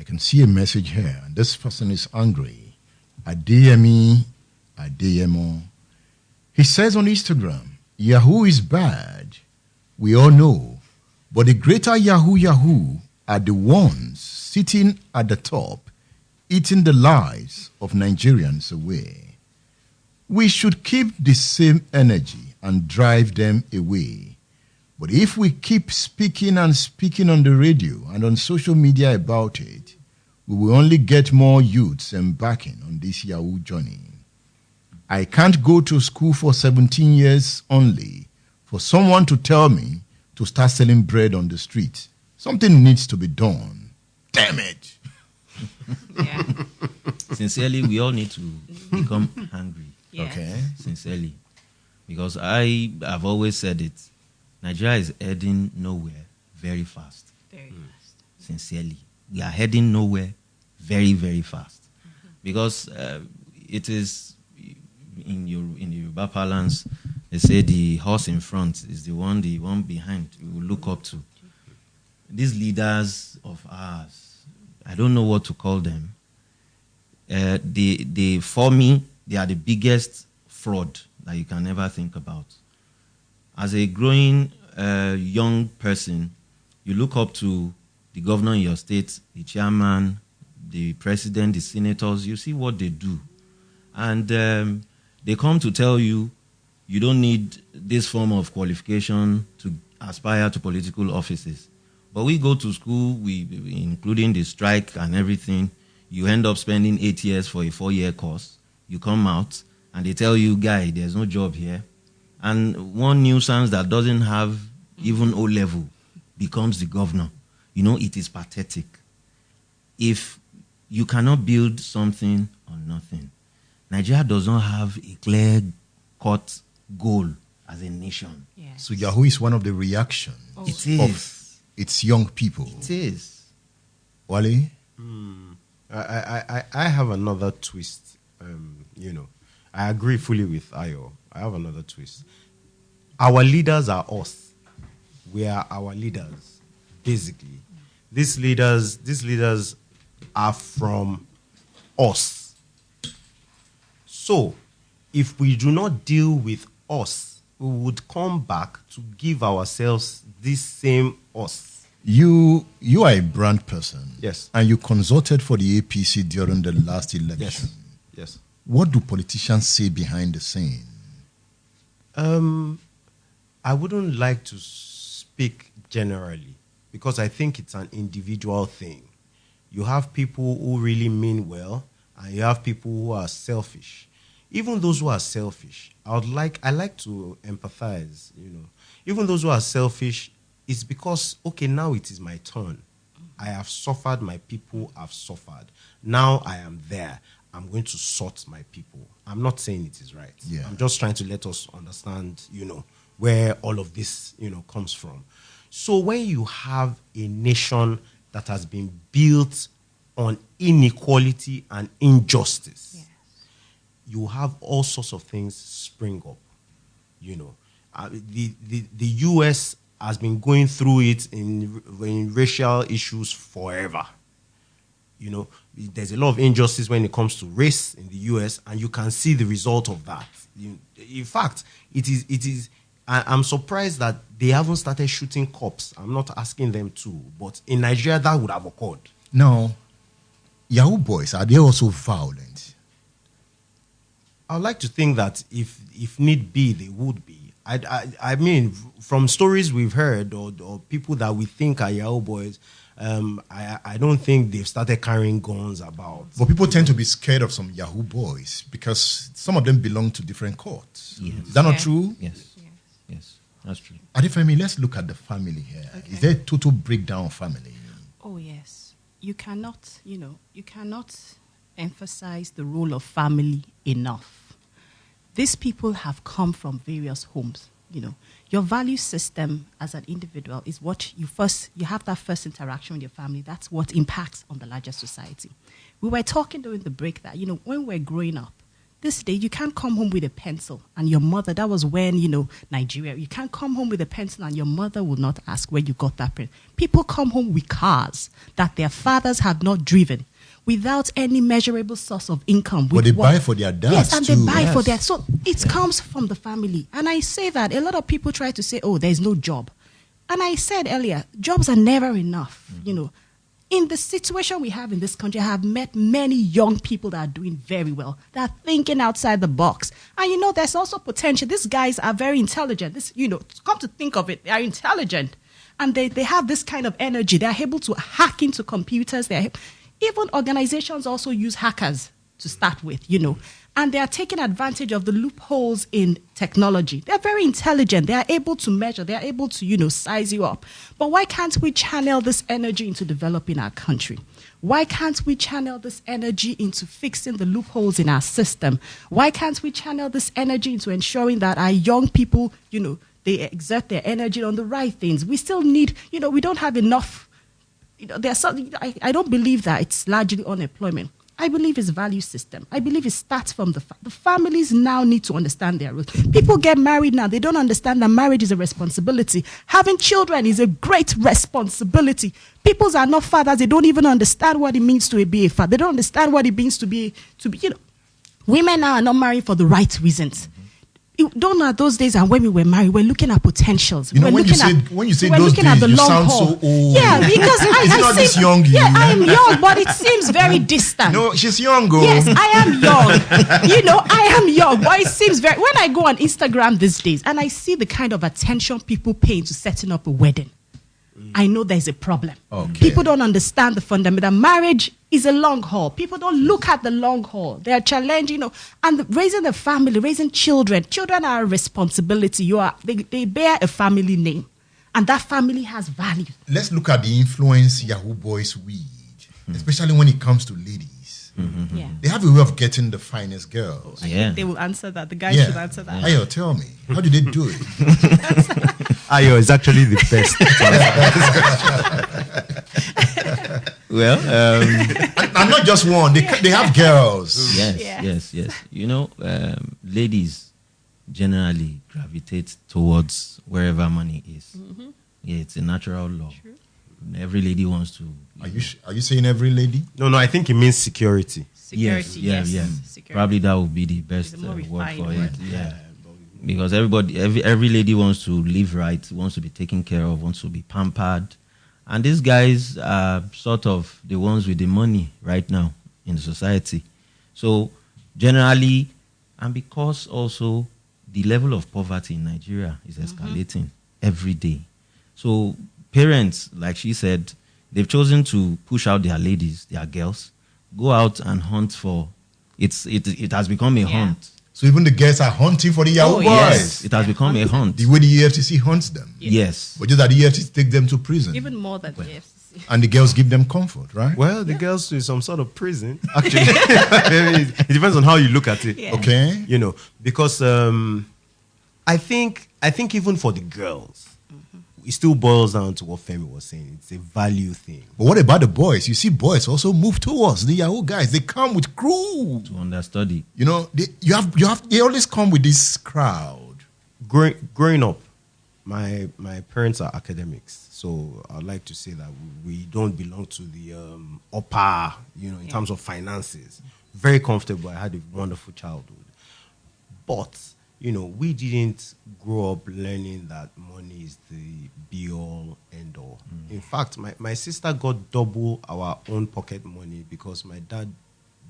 can see a message here. This person is angry. Adeyemi, Adeyemo. He says on Instagram, Yahoo is bad. We all know. But the greater Yahoo are the ones sitting at the top, eating the lives of Nigerians away. We should keep the same energy and drive them away. But if we keep speaking and speaking on the radio and on social media about it, we will only get more youths embarking on this Yahoo journey. I can't go to school for 17 years only for someone to tell me to start selling bread on the street. Something needs to be done. Damn it. Yeah. Sincerely, we all need to become hungry. Yes. Okay. Sincerely. Because I have always said it. Nigeria is heading nowhere very fast. Very fast. Sincerely. We are heading nowhere very, very fast. Because it is, in the Yoruba parlance, they say the horse in front is the one behind we will look up to. These leaders of ours, I don't know what to call them. For me, they are the biggest fraud that you can ever think about. As a growing young person, you look up to the governor in your state, the chairman, the president, the senators. You see what they do. And they come to tell you, you don't need this form of qualification to aspire to political offices. But we go to school, including the strike and everything, you end up spending 8 years for a 4-year course. You come out, and they tell you, guy, there's no job here. And one nuisance that doesn't have even O-level becomes the governor. You know, it is pathetic. If you cannot build something on nothing, Nigeria does not have a clear-cut goal as a nation. Yes. So Yahoo is one of the reactions It is. of its young people. It is. Wale? I have another twist. I agree fully with Ayo. I have another twist. Our leaders are us. We are our leaders, basically. These leaders are from us. So, if we do not deal with us, we would come back to give ourselves this same us. You are a brand person. Yes. And you consulted for the APC during the last election. Yes. What do politicians say behind the scene? I wouldn't like to speak generally because I think it's an individual thing. You have people who really mean well, and you have people who are selfish. Even those who are selfish, I like to empathize. Even those who are selfish, it's because now it is my turn. I have suffered. My people have suffered. Now I am there. I'm going to sort my people. I'm not saying it is right. Yeah. I'm just trying to let us understand, where all of this, comes from. So when you have a nation that has been built on inequality and injustice, Yes. you have all sorts of things spring up. The U.S. has been going through it in racial issues forever. There's a lot of injustice when it comes to race in the U.S., and you can see the result of that. In fact, it is. I'm surprised that they haven't started shooting cops. I'm not asking them to, but in Nigeria, that would have occurred. Now, Yahoo boys, are they also violent? I would like to think that if need be, they would be. I mean, from stories we've heard or people that we think are Yahoo boys, I don't think they've started carrying guns about. But people tend to be scared of some Yahoo boys because some of them belong to different courts. Yes. Is that not Yeah. true? Yes, that's true. Adefemi, let's look at the family here. Okay. Is there a total breakdown of family? Oh, yes. You cannot emphasize the role of family enough. These people have come from various homes. Your value system as an individual is what you have that first interaction with your family. That's what impacts on the larger society. We were talking during the break that, when we're growing up, This day, you can't come home with a pencil and your mother, that was when, Nigeria, you can't come home with a pencil and your mother will not ask where you got that pen. People come home with cars that their fathers have not driven without any measurable source of income. But they buy for their dads. Yes, and too. they buy for their. So it comes from the family. And I say that a lot of people try to say, oh, there's no job. And I said earlier, jobs are never enough. In the situation we have in this country, I have met many young people that are doing very well, that are thinking outside the box. And there's also potential. These guys are very intelligent. Come to think of it, they are intelligent. And they have this kind of energy. They are able to hack into computers. Even organizations also use hackers to start with, and they are taking advantage of the loopholes in technology. They're very intelligent. They are able to measure. They are able to, size you up. But why can't we channel this energy into developing our country? Why can't we channel this energy into fixing the loopholes in our system? Why can't we channel this energy into ensuring that our young people, they exert their energy on the right things? We still need, we don't have enough. I don't believe that it's largely unemployment. I believe it's value system. I believe it starts from the families now need to understand their roles. People get married now. They don't understand that marriage is a responsibility. Having children is a great responsibility. People are not fathers. They don't even understand what it means to be a father. They don't understand what it means to be. Women now are not married for the right reasons. Don't know those days and when we were married, we're looking at potentials. When you say those days, you sound so old. Yeah, because this young. Yeah, I am young, but it seems very distant. No, she's young, girl. Yes, I am young. I am young, but it seems very. When I go on Instagram these days and I see the kind of attention people pay to setting up a wedding, I know there's a problem. Okay. People don't understand the fundamental. Marriage is a long haul. People don't look at the long haul. They are challenging, and raising a family, raising children. Children are a responsibility. They bear a family name, and that family has value. Let's look at the influence Yahoo boys wield, especially when it comes to ladies. Mm-hmm. Yeah. They have a way of getting the finest girls. I think they will answer that. The guys should answer that. Ayo, tell me, how do they do it? Ayo is actually the best. Well, and not just one. They have girls. Yes. Ladies generally gravitate towards wherever money is. Mm-hmm. Yeah, it's a natural law. True. Every lady wants to. Are you saying every lady? No, I think it means security. Security, yes. Security. Probably that would be the best word for it. Yeah. Because every lady wants to live right, wants to be taken care of, wants to be pampered. And these guys are sort of the ones with the money right now in the society. So generally, and because also the level of poverty in Nigeria is escalating every day. So parents, like she said, they've chosen to push out their ladies, their girls, go out and hunt for, it has become a hunt. So even the girls are hunting for the Yahoo boys. Yes, it has become a hunt. The way the EFCC hunts them. Yes. But just that the EFCC take them to prison. Even more than the EFCC. And the girls give them comfort, right? Well, the girls to some sort of prison. Actually, it depends on how you look at it. Yeah. Okay. Because I think even for the girls, it still boils down to what Femi was saying. It's a value thing. But what about the boys? You see, boys also move towards the Yahoo guys. They come with crew to understudy. They always come with this crowd. Growing up, my parents are academics, so I'd like to say that we don't belong to the upper, in terms of finances. Very comfortable. I had a wonderful childhood, but we didn't grow up learning that money is the be-all, end-all. In fact, my sister got double our own pocket money because my dad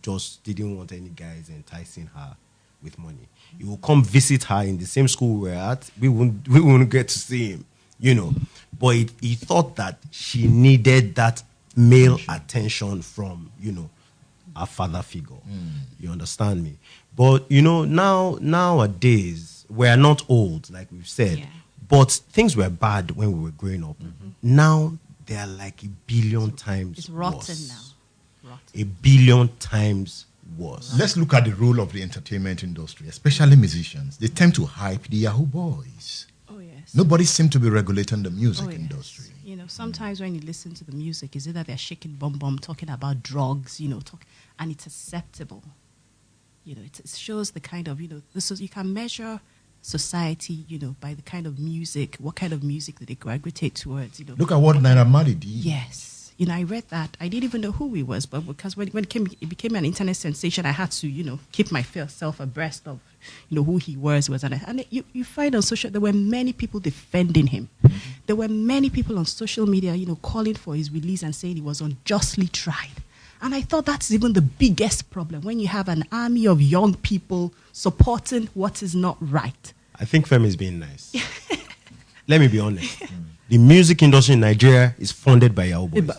just didn't want any guys enticing her with money. He will come visit her in the same school we're at. We wouldn't get to see him, But he thought that she needed that male attention from, a father figure. You understand me? But, nowadays, we're not old, like we've said. But things were bad when we were growing up. Now, they're like a billion times It's rotten worse. now. A billion times worse. Let's look at the role of the entertainment industry, especially musicians. They tend to hype the Yahoo boys. Oh, yes. Nobody seems to be regulating the music industry. Sometimes when you listen to the music, it's either they're shaking bum talking about drugs, and it's acceptable. It shows the kind of, you can measure society, by the kind of music, what kind of music that they gravitate towards, Look at what Naira Marley did. Yes. I read that. I didn't even know who he was, but because when it became an internet sensation, I had to, keep myself abreast of, who he was. And you find on social, there were many people defending him. There were many people on social media, calling for his release and saying he was unjustly tried. And I thought that's even the biggest problem, when you have an army of young people supporting what is not right. I think Femi is being nice. Let me be honest. The music industry in Nigeria is funded by Yahoo Boys.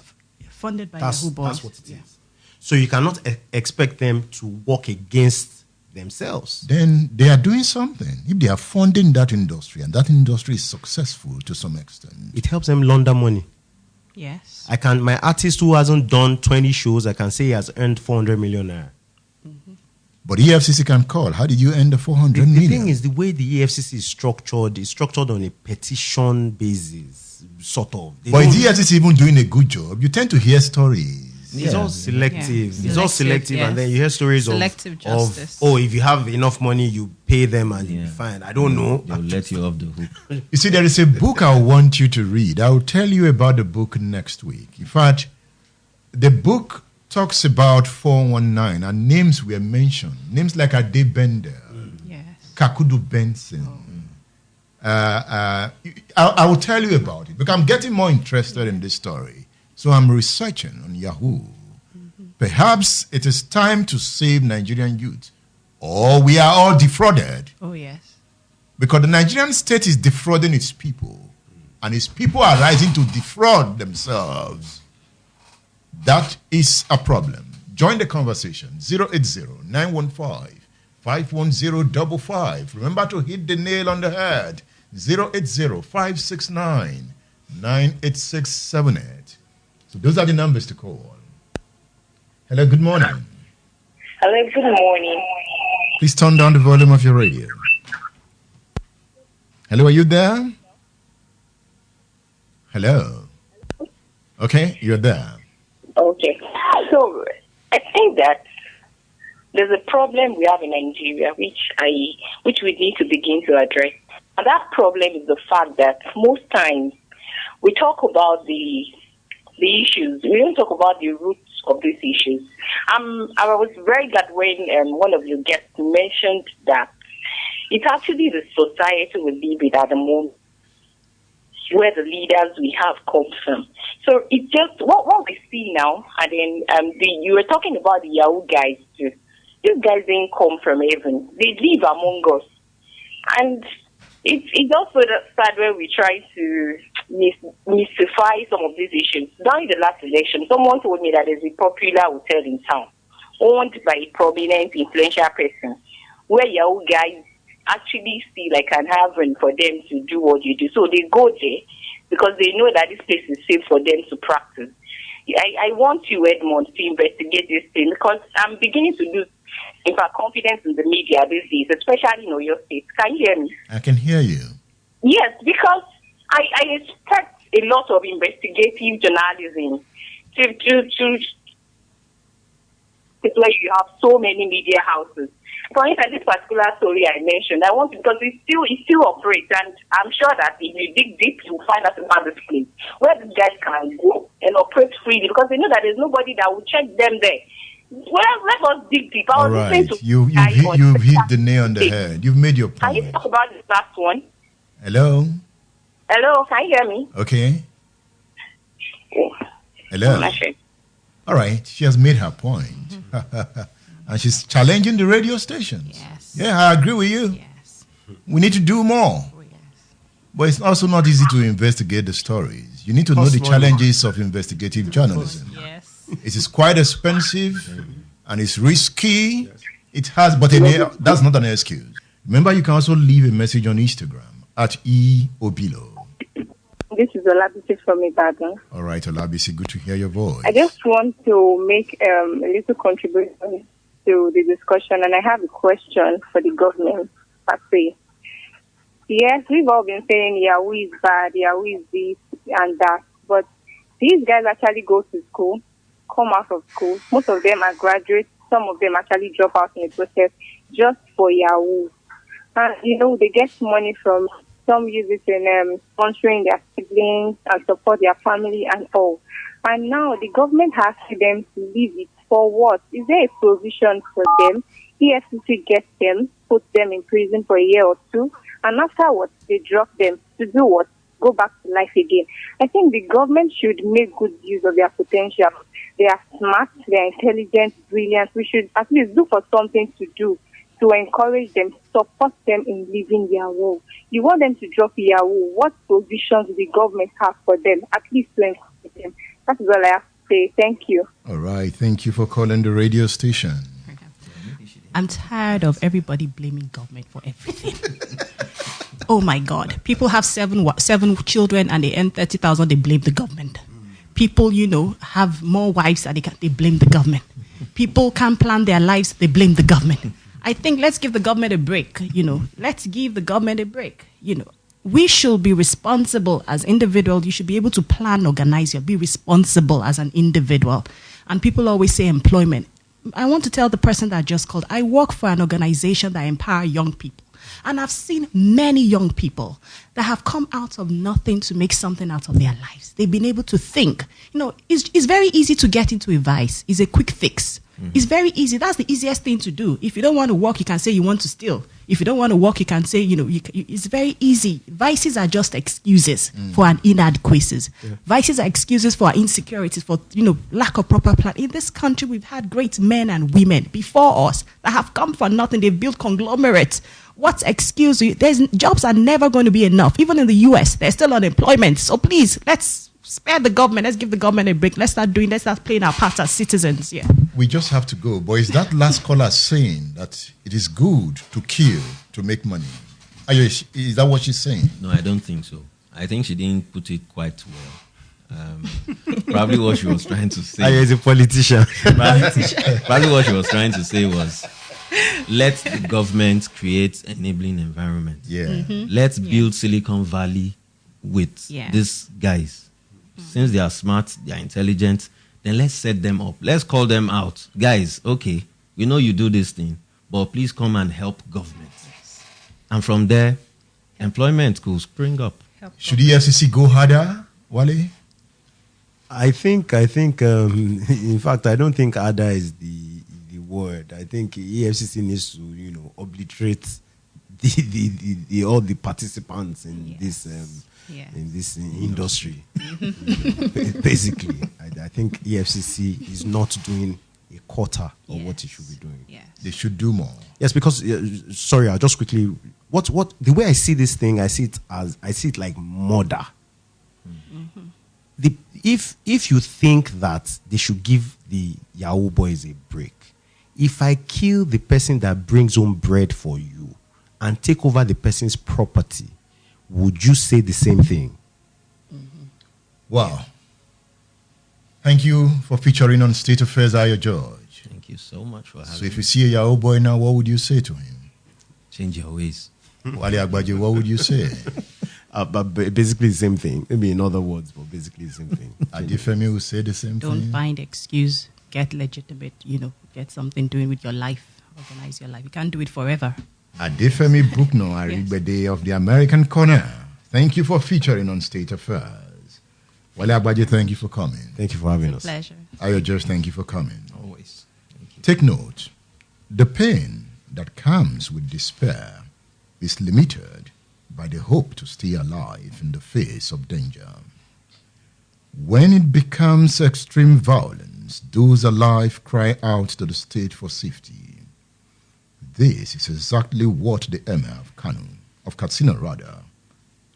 Funded by Yahoo Boys. That's what it is. So you cannot expect them to work against themselves. Then they are doing something. If they are funding that industry and that industry is successful to some extent, it helps them launder money. Yes. My artist who hasn't done 20 shows, I can say he has earned 400 million naira. But EFCC can call. How did you earn the 400 million? The thing is, the way the EFCC is structured on a petition basis, sort of. But is EFCC even doing a good job? You tend to hear stories. It's all selective. Yeah. It's all selective, yes. and then you hear stories Selective justice. if you have enough money, you pay them and you'll be fine. I don't know. They'll let you off the hook. You see, there is a book I want you to read. I'll tell you about the book next week. In fact, the book talks about 419 and names were mentioned. Names like Ade Bender, Yes. Kakudu Benson. I will tell you about it because I'm getting more interested in this story. So I'm researching on Yahoo. Perhaps it is time to save Nigerian youth, or we are all defrauded. Oh, yes. Because the Nigerian state is defrauding its people, and its people are rising to defraud themselves. That is a problem. Join the conversation. 080-915-51055. Remember to hit the nail on the head. 080-569-98678. So those are the numbers to call. Hello, good morning. Hello, good morning. Please turn down the volume of your radio. Hello, are you there? Hello. Okay, you're there. Okay. So I think that there's a problem we have in Nigeria which we need to begin to address. And that problem is the fact that most times we talk about the issues. We don't talk about the roots of these issues. I was very glad when one of your guests mentioned that it's actually the society we live in at the moment where the leaders we have come from. So it's just what we see now. And then you were talking about the Yahoo guys too. These guys didn't come from heaven. They live among us. And it's also the side where we try to mystify some of these issues. During the last election, someone told me that there's a popular hotel in town owned by a prominent, influential person where Yahoo guys actually see like an heaven for them to do what you do. So they go there because they know that this place is safe for them to practice. I want you, Edmund, to investigate this thing because I'm beginning to lose, in fact, confidence in the media these days, especially in your state. Can you hear me? I can hear you. Yes, because I expect a lot of investigative journalism to where you have so many media houses. For instance, this particular story I mentioned, I want to, because it still operates, and I'm sure that if you dig deep, you'll find out about this place where these guys can go and operate freely because they know that there's nobody that will check them there. Well, let us dig deep. All right, you've hit the nail on the head. You've made your point. Can you talk about this last one? Hello? Hello, can you hear me? Okay. Oh. Hello? All right, she has made her point. And she's challenging the radio stations. Yes. Yeah, I agree with you. Yes. We need to do more. Oh, yes. But it's also not easy to investigate the stories. You need to know the challenges of investigative journalism. Yes. It is quite expensive and it's risky. It has, but that's not an excuse. Remember, you can also leave a message on Instagram at Obilo. This is Olabisi from Ibadan. All right, Olabisi, good to hear your voice. I just want to make a little contribution to the discussion, and I have a question for the government, per se. Yes, we've all been saying Yahoo is bad, Yahoo is this and that, but these guys actually go to school, come out of school. Most of them are graduates some of them actually drop out in the process just for Yahoo. And, they get money from, some use it in sponsoring their siblings and support their family and all. And now the government has asked them to leave it for what? Is there a provision for them? EFCC gets them, puts them in prison for a year or two, and afterwards they drop them to do what? Go back to life again. I think the government should make good use of their potential. They are smart, they are intelligent, brilliant. We should at least look for something to do to encourage them, support them in living their role. You want them to drop Yahoo. What provisions do the government have for them, at least to encourage them? That's all I have to say. Thank you. All right. Thank you for calling the radio station. I'm tired of everybody blaming government for everything. Oh my God. People have seven children and they earn 30,000, they blame the government. People, have more wives and they blame the government. People can't plan their lives, they blame the government. I think let's give the government a break, Let's give the government a break, We should be responsible as individuals. You should be able to plan, organize, be responsible as an individual. And people always say employment. I want to tell the person that just called, I work for an organization that empower young people. And I've seen many young people that have come out of nothing to make something out of their lives. They've been able to think. It's very easy to get into a vice. It's a quick fix. Mm-hmm. It's very easy. That's the easiest thing to do. If you don't want to work, you can say you want to steal. If you don't want to work, you can say, it's very easy. Vices are just excuses for an inadequacies. Yeah. Vices are excuses for our insecurities, for, lack of proper plan. In this country, we've had great men and women before us that have come for nothing. They've built conglomerates. What's excuse? Jobs are never going to be enough. Even in the US, there's still unemployment. So please, let's spare the government. Let's give the government a break. Let's start playing our part as citizens. Yeah. We just have to go. But is that last caller saying that it is good to kill to make money? Is that what she's saying? No, I don't think so. I think she didn't put it quite well. Probably what she was trying to say. As a politician. Probably what she was trying to say was, let the government create enabling environment. Yeah. Mm-hmm. Let's build Silicon Valley with these guys. Since they are smart, they are intelligent, then let's set them up. Let's call them out. Guys, okay, we know you do this thing, but please come and help government. Yes. And from there, employment could spring up. Should the EFCC go harder, Wale? I think, in fact, I don't think harder is the word. I think EFCC needs to, obliterate all the participants in this industry. Basically, I think EFCC is not doing a quarter of what it should be doing. Yes. They should do more. Yes, because sorry, I'll just quickly. What the way I see this thing, I see it like murder. Mm-hmm. If you think that they should give the Yahoo boys a break, if I kill the person that brings home bread for you and take over the person's property, would you say the same thing? Mm-hmm. Wow. Thank you for featuring on State Affairs, Ayo George. Thank you so much for having me. So if you see a Yahoo boy now, what would you say to him? Change your ways. Wale Agbaje, what would you say? But basically the same thing. Maybe in other words, but basically the same thing. Adefemi will say the same thing. Don't find excuse. Get legitimate, get something doing with your life. Organize your life. You can't do it forever. Adefemi Bucknor-Arigbede of the American Corner. Thank you for featuring on State Affairs. Wale Agbaje, thank you for coming. Thank you for having us. Pleasure. Ayo George, thank you for coming. Always. Thank you. Take note, the pain that comes with despair is limited by the hope to stay alive in the face of danger. When it becomes extreme violence, those alive cry out to the state for safety. This is exactly what the Emir of Katsina,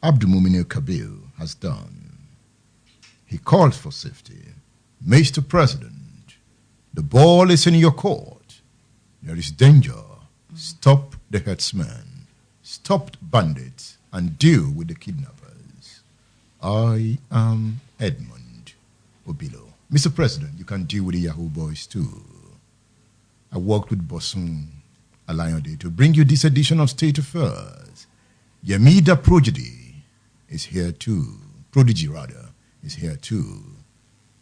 Abdulmumin Kabir, has done. He called for safety. Mr. President, the ball is in your court. There is danger. Stop the herdsmen. Stop bandits and deal with the kidnappers. I am Edmund, Obilo. Mr. President, you can deal with the Yahoo boys too. I worked with Bosun Alayode to bring you this edition of State Affairs. Yamida Prodigy is here too.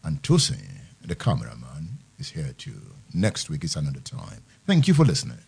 And Tosin, the cameraman, is here too. Next week is another time. Thank you for listening.